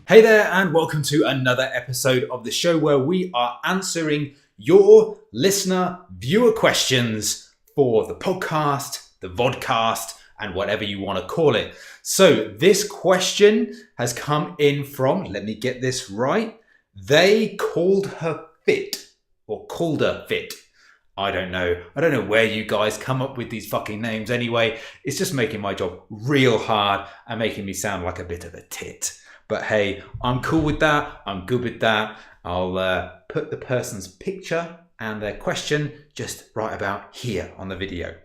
Hey there, and welcome to another episode of the show where we are answering your listener viewer questions for the podcast, the vodcast, and whatever you want to call it. So this question has come in from, let me get this right, They Called Her Fit, or Called Her Fit. I don't know where you guys come up with these fucking names anyway. It's just making my job real hard and making me sound like a bit of a tit. But hey, I'm cool with that. I'm good with that. I'll put the person's picture and their question just right about here on the video.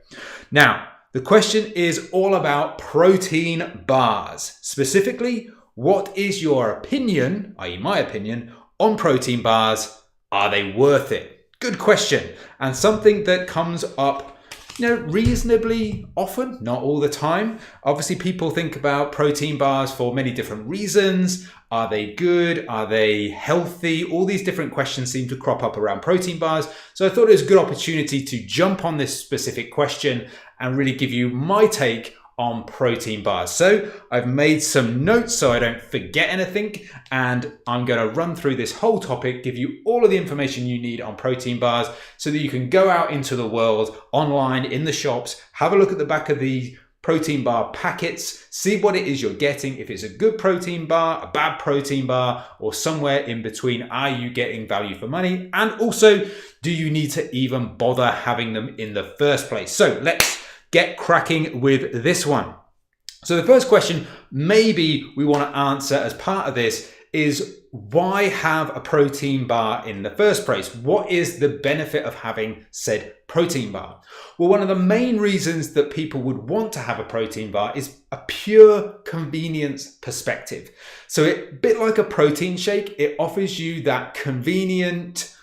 Now, the question is all about protein bars. Specifically, what is your opinion, i.e. my opinion, on protein bars? Are they worth it? Good question. And something that comes up reasonably often, not all the time. Obviously, people think about protein bars for many different reasons. Are they good? Are they healthy? All these different questions seem to crop up around protein bars. So I thought it was a good opportunity to jump on this specific question and really give you my take on protein bars. So I've made some notes so I don't forget anything, and I'm going to run through this whole topic, give you all of the information you need on protein bars so that you can go out into the world, online, in the shops, have a look at the back of the protein bar packets, see what it is you're getting, if it's a good protein bar, a bad protein bar, or somewhere in between. Are you getting value for money? And also, do you need to even bother having them in the first place? So let's get cracking with this one. So the first question maybe we want to answer as part of this is, why have a protein bar in the first place? What is the benefit of having said protein bar? Well, one of the main reasons that people would want to have a protein bar is a pure convenience perspective. So a bit like a protein shake, it offers you that convenient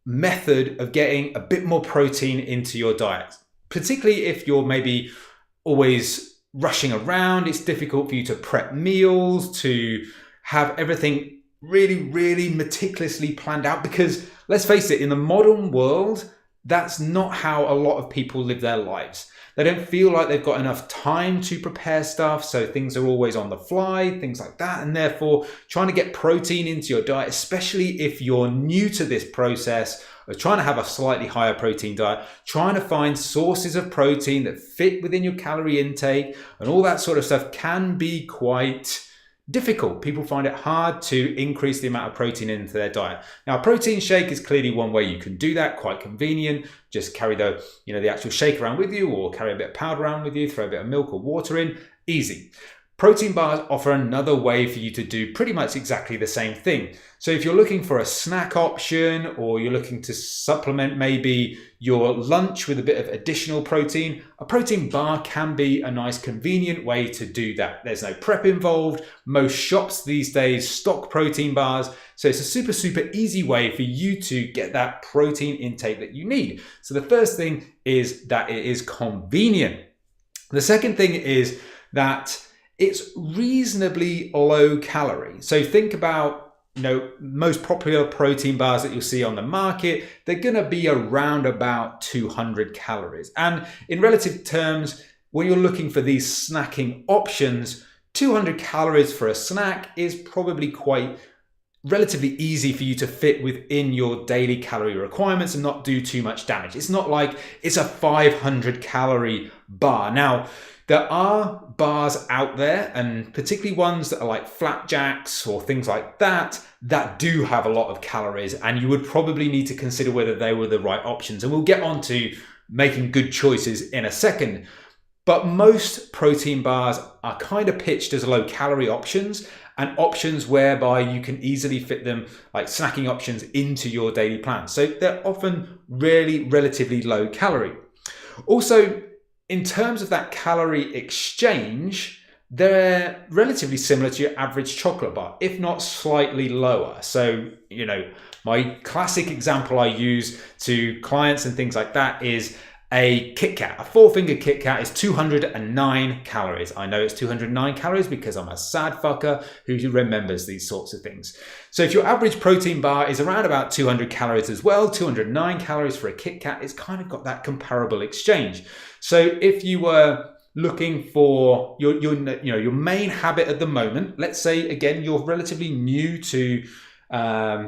method of getting a bit more protein into your diet. Particularly if you're maybe always rushing around, it's difficult for you to prep meals, to have everything really, really meticulously planned out. Because let's face it, in the modern world, that's not how a lot of people live their lives. They don't feel like they've got enough time to prepare stuff, so things are always on the fly, things like that. And therefore, trying to get protein into your diet, especially if you're new to this process, or trying to have a slightly higher protein diet, trying to find sources of protein that fit within your calorie intake and all that sort of stuff can be quite difficult. People find it hard to increase the amount of protein into their diet. Now, a protein shake is clearly one way you can do that, quite convenient. Just carry the actual shake around with you, or carry a bit of powder around with you, throw a bit of milk or water in, easy. Protein bars offer another way for you to do pretty much exactly the same thing. So if you're looking for a snack option, or you're looking to supplement maybe your lunch with a bit of additional protein, a protein bar can be a nice convenient way to do that. There's no prep involved. Most shops these days stock protein bars. So it's a super, super easy way for you to get that protein intake that you need. So the first thing is that it is convenient. The second thing is that it's reasonably low calorie. So think about, most popular protein bars that you'll see on the market, they're going to be around about 200 calories. And in relative terms, when you're looking for these snacking options, 200 calories for a snack is probably quite relatively easy for you to fit within your daily calorie requirements and not do too much damage. It's not like it's a 500 calorie bar. Now, there are bars out there, and particularly ones that are like flapjacks or things like that, that do have a lot of calories, and you would probably need to consider whether they were the right options. And we'll get on to making good choices in a second. But most protein bars are kind of pitched as low calorie options, and options whereby you can easily fit them, like snacking options, into your daily plan. So they're often really relatively low calorie. Also, in terms of that calorie exchange, they're relatively similar to your average chocolate bar, if not slightly lower. So, my classic example I use to clients and things like that is a Kit Kat. A 4-finger Kit Kat is 209 calories. I know it's 209 calories because I'm a sad fucker who remembers these sorts of things. So if your average protein bar is around about 200 calories as well, 209 calories for a Kit Kat, it's kind of got that comparable exchange. So if you were looking for your main habit at the moment, let's say again you're relatively new to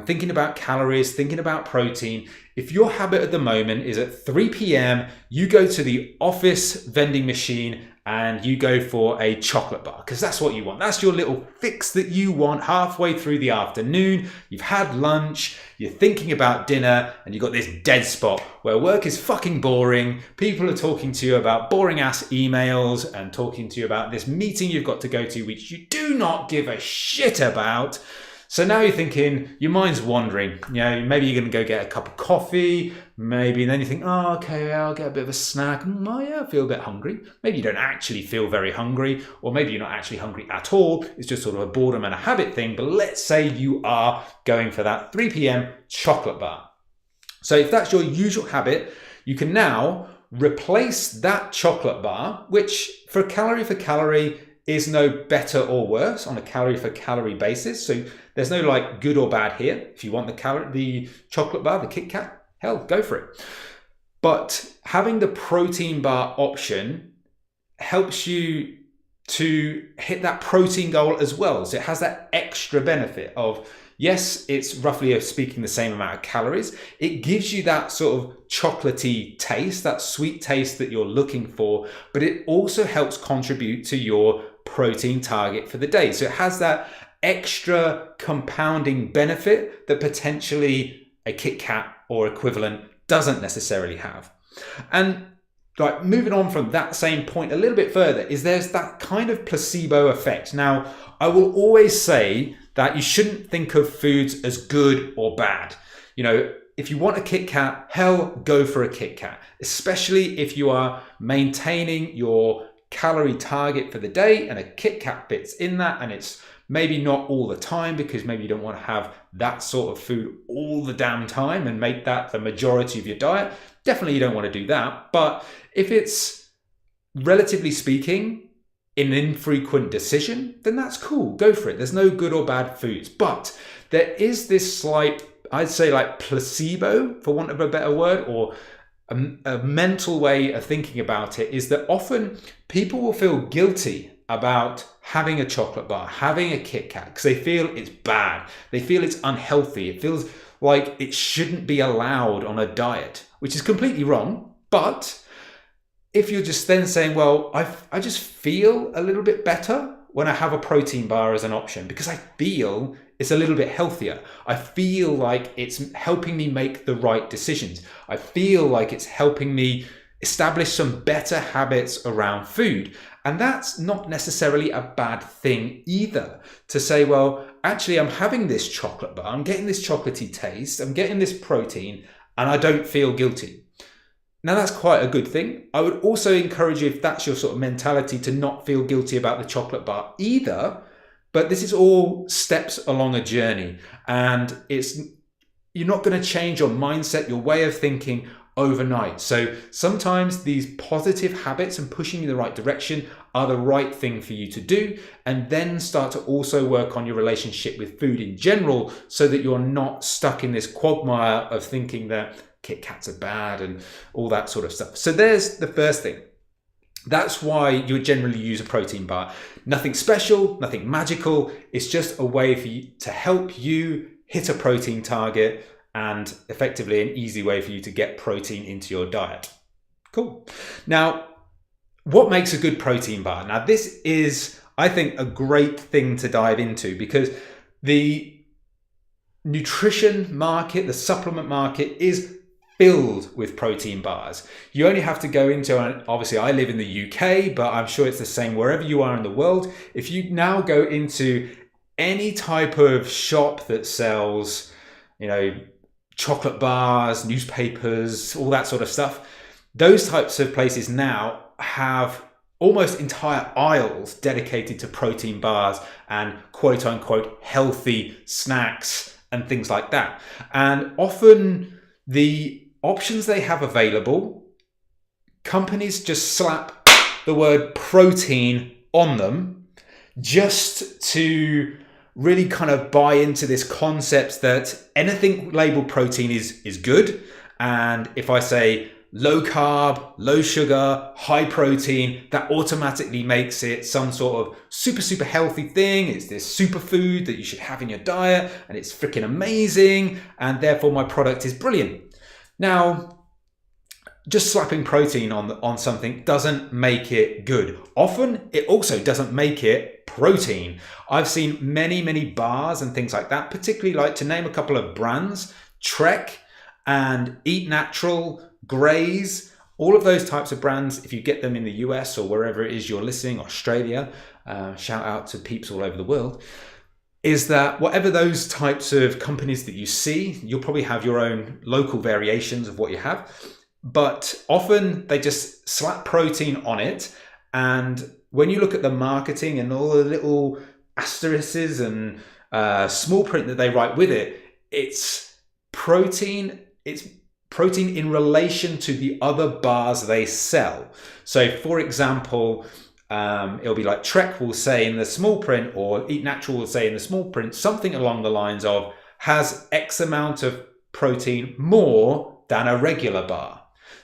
thinking about calories, thinking about protein. If your habit at the moment is at 3 p.m, you go to the office vending machine and you go for a chocolate bar because that's what you want. That's your little fix that you want halfway through the afternoon. You've had lunch, you're thinking about dinner, and you've got this dead spot where work is fucking boring. People are talking to you about boring ass emails and talking to you about this meeting you've got to go to, which you do not give a shit about. So now you're thinking, your mind's wandering. Maybe you're going to go get a cup of coffee, maybe, and then you think, oh, okay, I'll get a bit of a snack. Oh yeah, I feel a bit hungry. Maybe you don't actually feel very hungry, or maybe you're not actually hungry at all. It's just sort of a boredom and a habit thing. But let's say you are going for that 3 p.m. chocolate bar. So if that's your usual habit, you can now replace that chocolate bar, which for calorie is no better or worse on a calorie for calorie basis. So there's no like good or bad here. If you want the chocolate bar, the Kit Kat, hell, go for it. But having the protein bar option helps you to hit that protein goal as well. So it has that extra benefit of, yes, it's roughly speaking the same amount of calories. It gives you that sort of chocolatey taste, that sweet taste that you're looking for, but it also helps contribute to your protein target for the day. So it has that extra compounding benefit that potentially a Kit Kat or equivalent doesn't necessarily have. And like moving on from that same point a little bit further is there's that kind of placebo effect. Now, I will always say that you shouldn't think of foods as good or bad. If you want a Kit Kat, hell, go for a Kit Kat, especially if you are maintaining your calorie target for the day and a Kit Kat fits in that, and it's maybe not all the time because maybe you don't want to have that sort of food all the damn time and make that the majority of your diet. Definitely you don't want to do that. But if it's, relatively speaking, an infrequent decision, then that's cool. Go for it. There's no good or bad foods. But there is this slight, I'd say like placebo, for want of a better word, or a mental way of thinking about it, is that often people will feel guilty about having a chocolate bar, having a Kit Kat, because they feel it's bad. They feel it's unhealthy. It feels like it shouldn't be allowed on a diet, which is completely wrong. But if you're just then saying, well, I just feel a little bit better when I have a protein bar as an option because I feel it's a little bit healthier. I feel like it's helping me make the right decisions. I feel like it's helping me establish some better habits around food. And that's not necessarily a bad thing either, to say, well, actually, I'm having this chocolate bar, I'm getting this chocolatey taste, I'm getting this protein, and I don't feel guilty. Now, that's quite a good thing. I would also encourage you, if that's your sort of mentality, to not feel guilty about the chocolate bar either. But this is all steps along a journey, and you're not going to change your mindset, your way of thinking overnight. So sometimes these positive habits and pushing you in the right direction are the right thing for you to do, and then start to also work on your relationship with food in general so that you're not stuck in this quagmire of thinking that Kit Kats are bad and all that sort of stuff. So there's the first thing. That's why you would generally use a protein bar. Nothing special, nothing magical. It's just a way for you to help you hit a protein target, and effectively an easy way for you to get protein into your diet. Cool. Now, what makes a good protein bar? Now, this is, I think, a great thing to dive into because the nutrition market, the supplement market is filled with protein bars. You only have to go into, and obviously I live in the UK, but I'm sure it's the same wherever you are in the world. If you now go into any type of shop that sells, chocolate bars, newspapers, all that sort of stuff, those types of places now have almost entire aisles dedicated to protein bars and quote unquote healthy snacks and things like that. And often the options they have available, companies just slap the word protein on them just to really kind of buy into this concept that anything labeled protein is good. And if I say low carb, low sugar, high protein, that automatically makes it some sort of super healthy thing. It's this superfood that you should have in your diet and it's freaking amazing. And therefore my product is brilliant. Now, just slapping protein on something doesn't make it good. Often it also doesn't make it protein. I've seen many bars and things like that, particularly like, to name a couple of brands, Trek and Eat Natural, Graze, all of those types of brands. If you get them in the US or wherever it is you're listening, Australia, shout out to peeps all over the world, is that whatever those types of companies that you see, you'll probably have your own local variations of what you have. But often they just slap protein on it. And when you look at the marketing and all the little asterisks and small print that they write with it, it's protein in relation to the other bars they sell. So for example, it'll be like Trek will say in the small print, or Eat Natural will say in the small print, something along the lines of has X amount of protein more than a regular bar.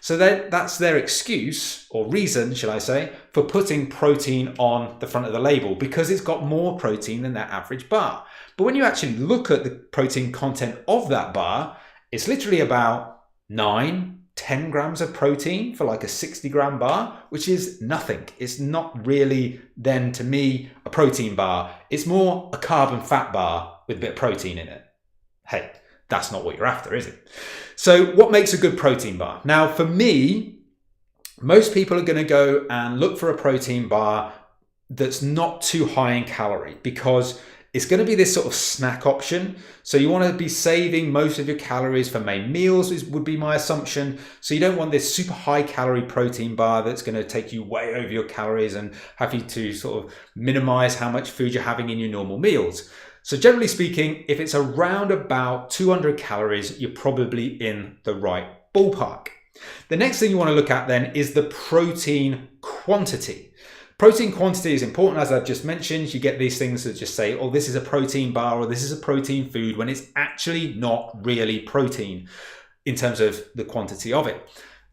So that's their excuse, or reason, should I say, for putting protein on the front of the label, because it's got more protein than their average bar. But when you actually look at the protein content of that bar, it's literally about 9-10 grams of protein for like a 60-gram bar, which is nothing. It's not really, then, to me, a protein bar. It's more a carb and fat bar with a bit of protein in it. Hey, that's not what you're after, is it? So what makes a good protein bar? Now, for me, most people are going to go and look for a protein bar that's not too high in calorie, because it's going to be this sort of snack option. So you want to be saving most of your calories for main meals, would be my assumption. So you don't want this super high calorie protein bar that's going to take you way over your calories and have you to sort of minimize how much food you're having in your normal meals. So generally speaking, if it's around about 200 calories, you're probably in the right ballpark. The next thing you want to look at then is the protein quantity. Protein quantity is important, as I've just mentioned. You get these things that just say, oh, this is a protein bar or this is a protein food, when it's actually not really protein in terms of the quantity of it.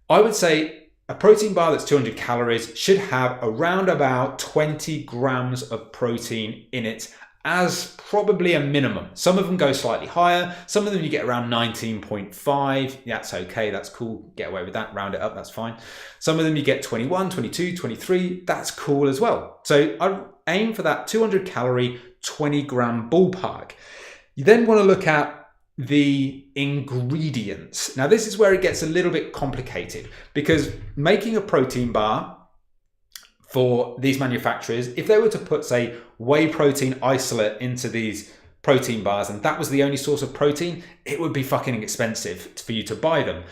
I would say a protein bar that's 200 calories should have around about 20 grams of protein in it, as probably a minimum. Some of them go slightly higher. Some of them you get around 19.5. That's okay. That's cool. Get away with that. Round it up. That's fine. Some of them you get 21, 22, 23. That's cool as well. So I aim for that 200 calorie, 20 gram ballpark. You then want to look at the ingredients. Now, this is where it gets a little bit complicated, because making a protein bar for these manufacturers, if they were to put, say, whey protein isolate into these protein bars, and that was the only source of protein, it would be fucking expensive for you to buy them.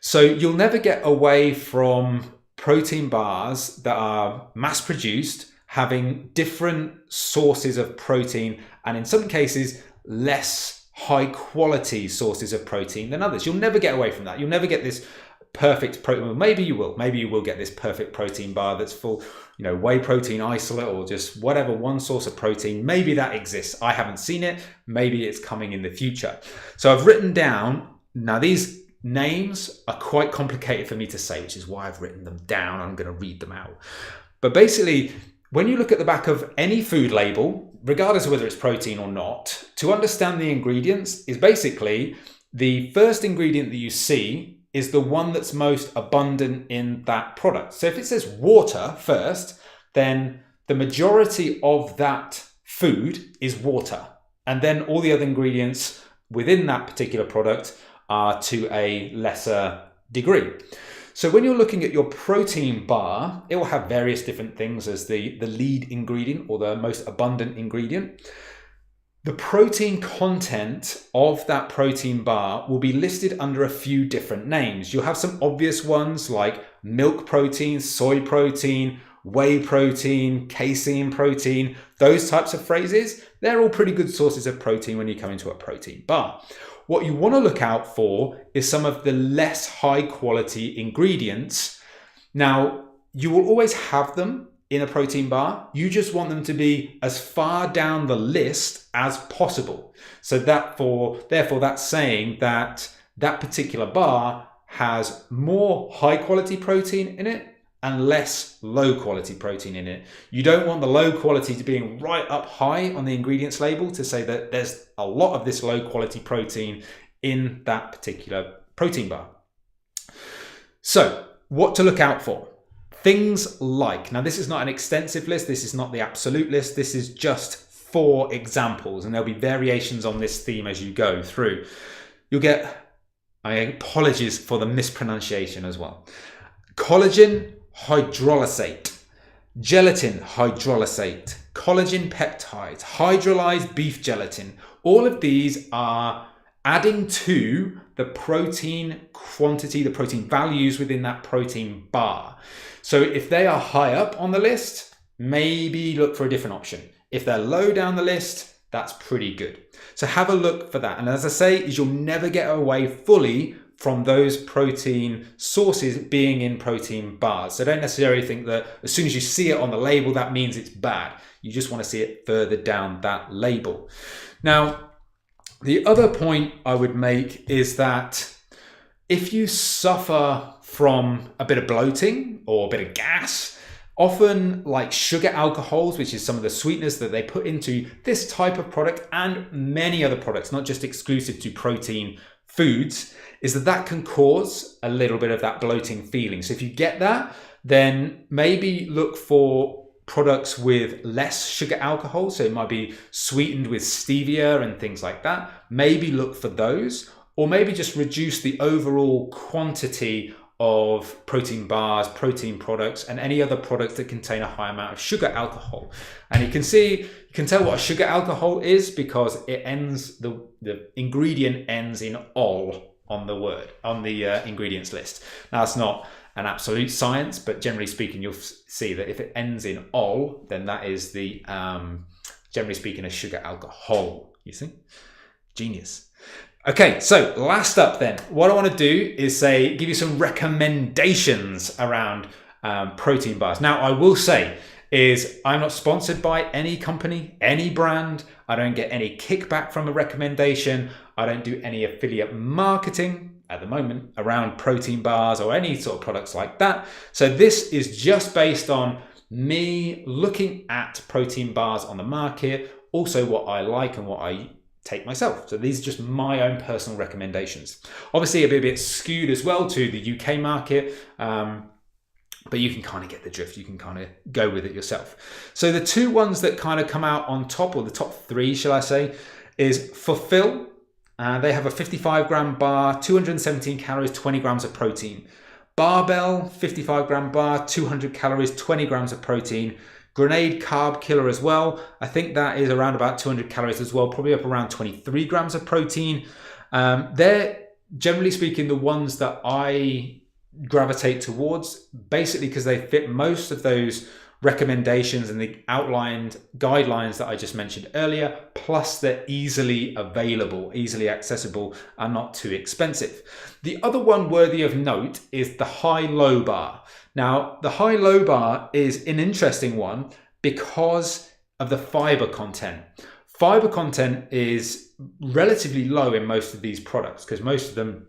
So you'll never get away from protein bars that are mass produced, having different sources of protein, and in some cases, less high quality sources of protein than others. You'll never get away from that. You'll never get this perfect protein. Well, maybe you will get this perfect protein bar that's full, whey protein isolate, or just whatever one source of protein. Maybe that exists. I haven't seen it. Maybe it's coming in the future. So I've written down, now these names are quite complicated for me to say, which is why I've written them down. I'm going to read them out. But basically, when you look at the back of any food label, regardless of whether it's protein or not, to understand the ingredients is basically the first ingredient that you see is the one that's most abundant in that product. So if it says water first, then the majority of that food is water. And then all the other ingredients within that particular product are to a lesser degree. So when you're looking at your protein bar, it will have various different things as the lead ingredient or the most abundant ingredient. The protein content of that protein bar will be listed under a few different names. You'll have some obvious ones like milk protein, soy protein, whey protein, casein protein, those types of phrases. They're all pretty good sources of protein when you come into a protein bar. What you want to look out for is some of the less high quality ingredients. Now, you will always have them in a protein bar. You just want them to be as far down the list as possible. So therefore that's saying that that particular bar has more high quality protein in it and less low quality protein in it. You don't want the low quality to be right up high on the ingredients label to say that there's a lot of this low quality protein in that particular protein bar. So what to look out for? Things like, now this is not an extensive list, this is not the absolute list, this is just 4 examples, and there'll be variations on this theme as you go through. You'll get, apologies for the mispronunciation as well, collagen hydrolysate, gelatin hydrolysate, collagen peptides, hydrolyzed beef gelatin. All of these are adding to the protein quantity, the protein values within that protein bar. So if they are high up on the list, maybe look for a different option. If they're low down the list, that's pretty good. So have a look for that. And as I say, is you'll never get away fully from those protein sources being in protein bars. So don't necessarily think that as soon as you see it on the label, that means it's bad. You just want to see it further down that label. Now, the other point I would make is that if you suffer from a bit of bloating or a bit of gas, often like sugar alcohols, which is some of the sweeteners that they put into this type of product and many other products, not just exclusive to protein foods, is that can cause a little bit of that bloating feeling. So if you get that, then maybe look for products with less sugar alcohol. So it might be sweetened with stevia and things like that. Maybe look for those, or maybe just reduce the overall quantity of protein bars, protein products, and any other products that contain a high amount of sugar alcohol. And you can tell what a sugar alcohol is because it ends, the ingredient ends in ol on the ingredients list. Now it's not an absolute science, but generally speaking, you'll see that if it ends in ol, then that is the, generally speaking, a sugar alcohol. You see? Genius. Okay, so last up then, what I want to do is give you some recommendations around protein bars. Now, I will say is I'm not sponsored by any company, any brand. I don't get any kickback from a recommendation. I don't do any affiliate marketing at the moment around protein bars or any sort of products like that. So this is just based on me looking at protein bars on the market, also what I like and what I take myself. So these are just my own personal recommendations. Obviously a bit skewed as well to the UK market, but you can kind of get the drift. You can kind of go with it yourself. So the 2 ones that kind of come out on top, or the top 3, shall I say, is Fulfill. They have a 55 gram bar, 217 calories, 20 grams of protein. Barbell, 55 gram bar, 200 calories, 20 grams of protein. Grenade Carb Killer as well. I think that is around about 200 calories as well, probably up around 23 grams of protein. They're generally speaking the ones that I gravitate towards, basically because they fit most of those recommendations and the outlined guidelines that I just mentioned earlier, plus they're easily available, easily accessible, and not too expensive. The other one worthy of note is the high-low bar. Now, the high-low bar is an interesting one because of the fiber content. Fiber content is relatively low in most of these products because most of them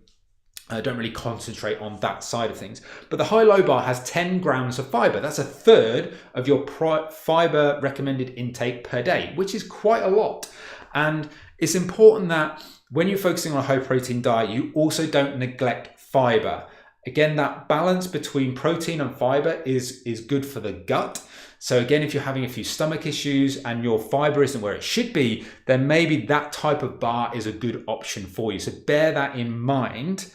don't really concentrate on that side of things. But the high-low bar has 10 grams of fiber. That's a third of your fiber recommended intake per day, which is quite a lot. And it's important that when you're focusing on a high-protein diet, you also don't neglect fiber. Again, that balance between protein and fiber is good for the gut. So again, if you're having a few stomach issues and your fiber isn't where it should be, then maybe that type of bar is a good option for you. So bear that in mind.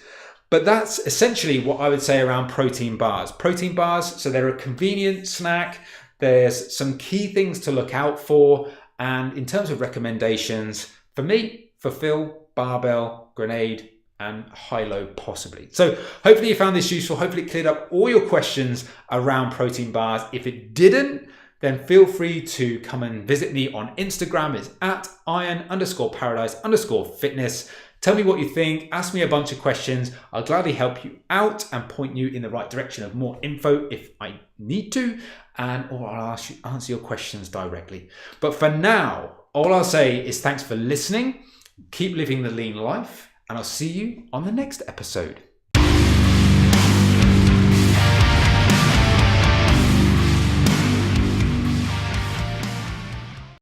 But that's essentially what I would say around protein bars. Protein bars, so they're a convenient snack. There's some key things to look out for. And in terms of recommendations, for me, Fulfill, Barbell, Grenade, and high-low possibly. So hopefully you found this useful. Hopefully it cleared up all your questions around protein bars. If it didn't, then feel free to come and visit me on Instagram. It's at iron_paradise_fitness. Tell me what you think. Ask me a bunch of questions. I'll gladly help you out and point you in the right direction of more info if I need to, or I'll answer your questions directly. But for now, all I'll say is thanks for listening. Keep living the lean life, and I'll see you on the next episode.